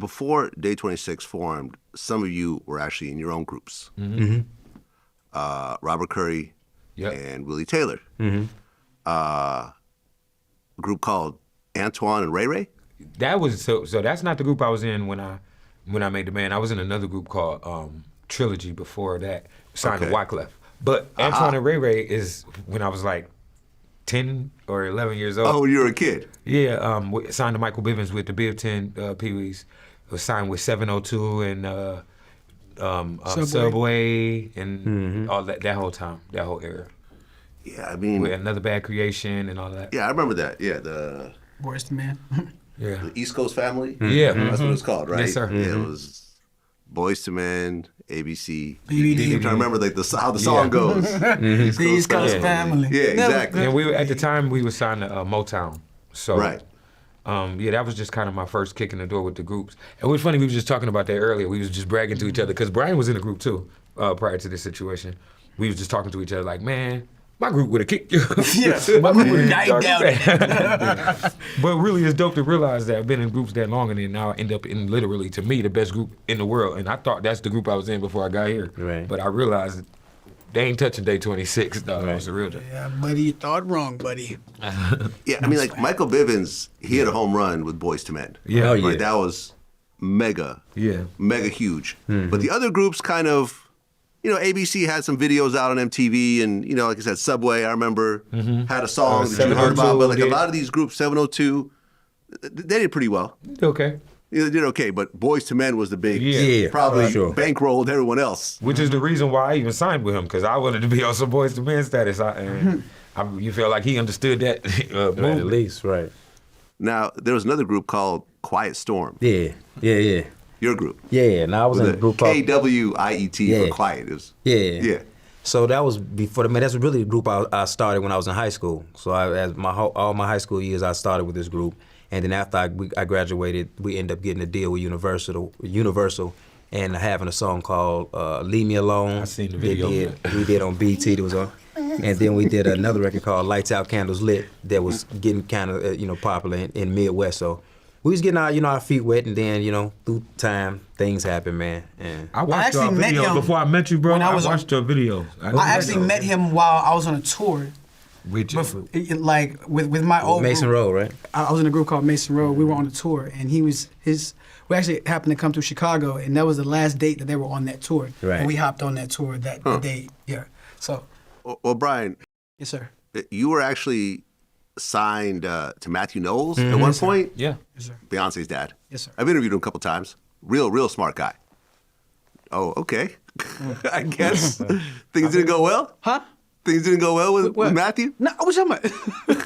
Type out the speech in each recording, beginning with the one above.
before Day26 formed, some of you were actually in your own groups. Robert Curry and Willie Taylor. A group called Antoine and Ray Ray. That was so that's not the group I was in when I made the band. I was in another group called Trilogy before that, signed to Wyclef. But Antoine and Ray Ray is when I was like 10 or 11 years old. Oh, when you were a kid? Yeah, signed to Michael Bivins with the Biv 10 Pee-wees. Was signed with 702 and Subway and all that whole time, that whole era. Yeah, I mean... With Another Bad Creation and all that. Yeah, I remember that. Yeah, the... Boys to Men. Yeah. The East Coast Family? Yeah. That's what it's called, right? Yes, sir. Yeah, it was Boys to Men, ABC. BBD. I'm trying to remember like how the song goes. The East Coast Family. Yeah, exactly. And at the time we were signed to Motown. So right. That was just kind of my first kick in the door with the groups. And it was funny, we were just talking about that earlier. We was just bragging to each other, because Brian was in the group too, prior to this situation. We was just talking to each other like, man, my group would have kicked you. My group would have died down. But really, it's dope to realize that I've been in groups that long, and then now I end up in literally, to me, the best group in the world. And I thought that's the group I was in before I got here. Right. But I realized they ain't touching Day26, dog. That was the real deal. Yeah, buddy, you thought wrong, buddy. Yeah, I mean, like Michael Bivins, he had a home run with Boys to Men. Yeah. Oh, yeah. Like, that was mega huge. Mm-hmm. But the other groups kind of, ABC had some videos out on MTV, and like I said, Subway, I remember, had a song that you heard about. But like a lot of these groups, 702, they did pretty well. Okay. They did okay, but Boys to Men was the big, Yeah, probably for sure. bankrolled everyone else. Which is the reason why I even signed with him, because I wanted to be on some Boys to Men status. You feel like he understood that At movement. least, right. Now, there was another group called Quiet Storm. Yeah. Your group. Yeah, now I was in a group called... KWIET for quiet. It was, Yeah. So that was before that's really the group I started when I was in high school. So all my high school years, I started with this group. And then after I graduated, we ended up getting a deal with Universal and having a song called Leave Me Alone. I seen the video. We did on BT, it was on. And then we did another record called Lights Out, Candles Lit that was getting kind of, popular in Midwest. So we was getting our feet wet, and then, through time, things happen, man. And I watched your actually met video him before I met you, bro. when I I was watched your video. I actually met him while I was on a tour. With Like with my old Mason group. Road, right? I was in a group called Mason Road. We were on a tour, and we actually happened to come to Chicago, and that was the last date that they were on that tour. Right. And we hopped on that tour that day. Yeah. So. Well, Brian. Yes, sir. You were actually signed to Mathew Knowles at one point. Yeah. Yes, sir. Beyonce's dad. Yes, sir. I've interviewed him a couple times. Real smart guy. Oh, okay. I guess things didn't go well. Huh? Things didn't go well with Mathew? No, what you talking about?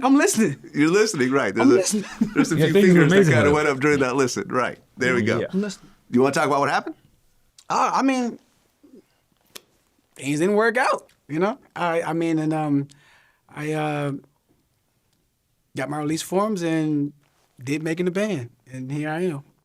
I'm listening. You're listening, right. I'm listening. There's a few things were fingers that amazing kind of with went up during that listen. Right. There we go. Yeah. I'm listening. You want to talk about what happened? I mean, things didn't work out. I got my release forms and did Making the Band, and here I am.